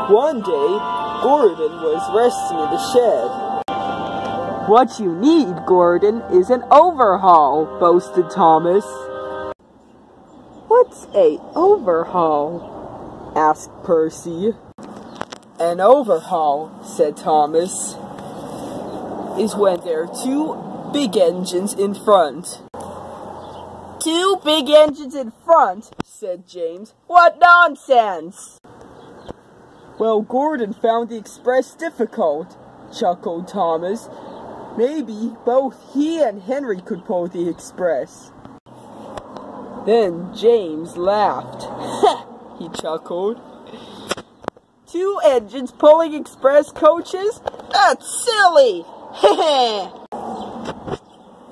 One day, Gordon was resting in the shed. "What you need, Gordon, is an overhaul," boasted Thomas. "What's a overhaul?" asked Percy. "An overhaul," said Thomas, "is when there are two big engines in front." "Two big engines in front?" said James. "What nonsense!" "Well, Gordon found the express difficult," chuckled Thomas. "Maybe both he and Henry could pull the express." Then James laughed. He chuckled. "Two engines pulling express coaches? That's silly!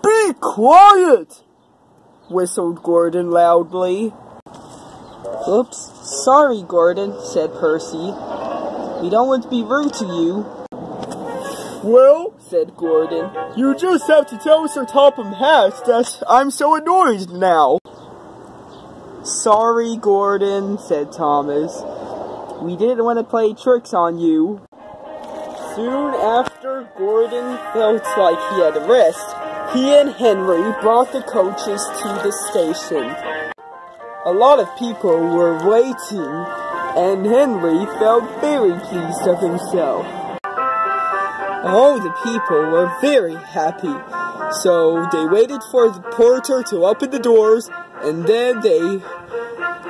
"Be quiet!" whistled Gordon loudly. "Oops, sorry, Gordon," said Percy. "We don't want to be rude to you." "Well," said Gordon, "you just have to tell Sir Topham Hatt that I'm so annoyed now." "Sorry, Gordon," said Thomas. "We didn't want to play tricks on you." Soon after Gordon felt like he had a rest, he and Henry brought the coaches to the station. A lot of people were waiting, and Henry felt very pleased of himself. All the people were very happy, so they waited for the porter to open the doors, and then they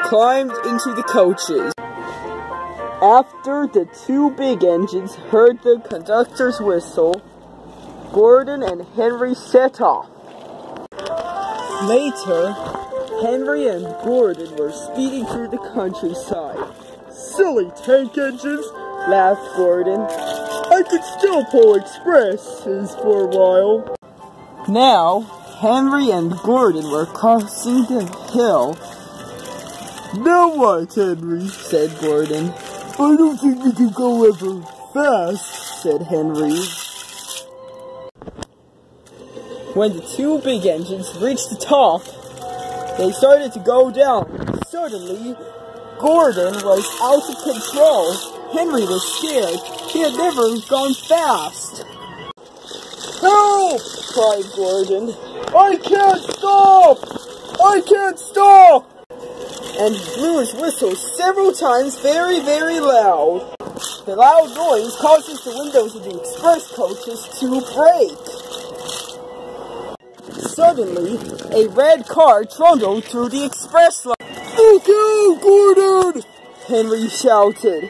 climbed into the coaches. After the two big engines heard the conductor's whistle, Gordon and Henry set off. Later, Henry and Gordon were speeding through the countryside. "Silly tank engines," laughed Gordon. "I could still pull expresses for a while." Now, Henry and Gordon were crossing the hill. "Now what, Henry?" said Gordon. "I don't think we can go ever fast," said Henry. When the two big engines reached the top, they started to go down. Suddenly, Gordon was out of control. Henry was scared. He had never gone fast. "Help!" cried Gordon. "I can't stop! I can't stop!" And he blew his whistle several times very, very loud. The loud noise causes the windows of the express coaches to break. Suddenly, a red car trundled through the express line. "Look out, Gordon!" Henry shouted.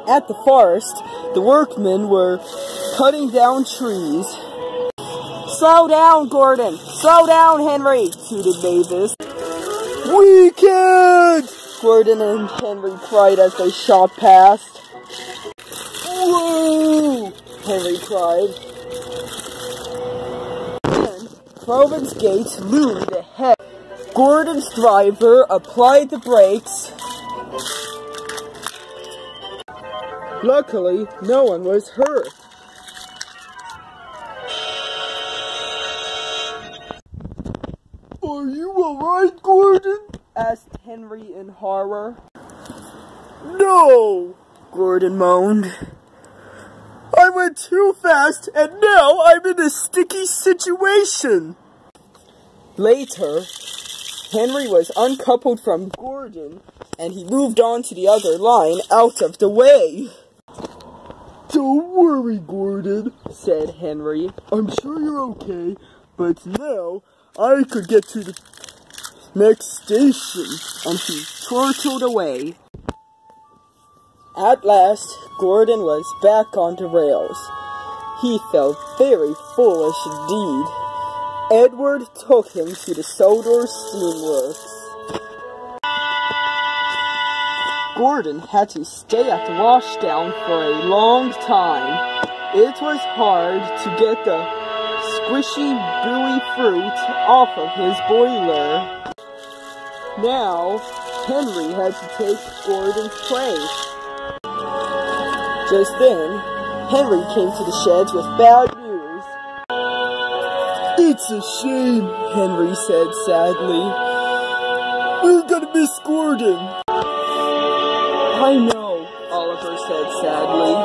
At the forest, the workmen were cutting down trees. "Slow down, Gordon! Slow down, Henry!" tooted Mavis. "We can't!" Gordon and Henry cried as they shot past. "Whoa!" Henry cried. Then, Crovan's gate loomed ahead. Gordon's driver applied the brakes. Luckily, no one was hurt. "Are you alright, Gordon?" asked Henry in horror. "No," Gordon moaned. "I went too fast, and now I'm in a sticky situation." Later, Henry was uncoupled from Gordon, and he moved on to the other line out of the way. "Don't worry, Gordon," said Henry. "I'm sure you're okay, but now I could get to the next station," and he chortled away. At last, Gordon was back on the rails. He felt very foolish indeed. Edward took him to the Sodor Steamworks. Gordon had to stay at the washdown for a long time. It was hard to get the squishy, gooey fruit off of his boiler. Now, Henry had to take Gordon's place. Just then, Henry came to the sheds with bad news. "It's a shame," Henry said sadly. We're gonna miss Gordon. I know, Oliver said sadly.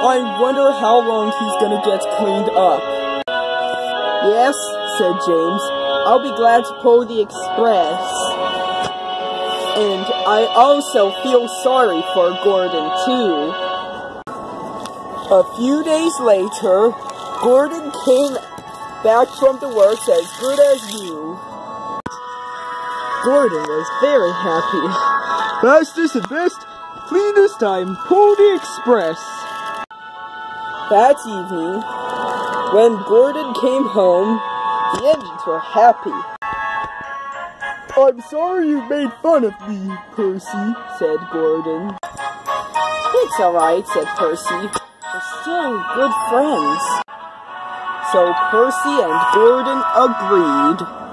I wonder how long he's gonna get cleaned up. Yes, said James. I'll be glad to pull the express. And I also feel sorry for Gordon, too. A few days later, Gordon came back from the works as good as new. Gordon was very happy. Fastest and best, cleanest time, pull the express. That evening, when Gordon came home, the engines were happy. I'm sorry you made fun of me, Percy, said Gordon. It's alright, said Percy. We're still good friends. So Percy and Gordon agreed.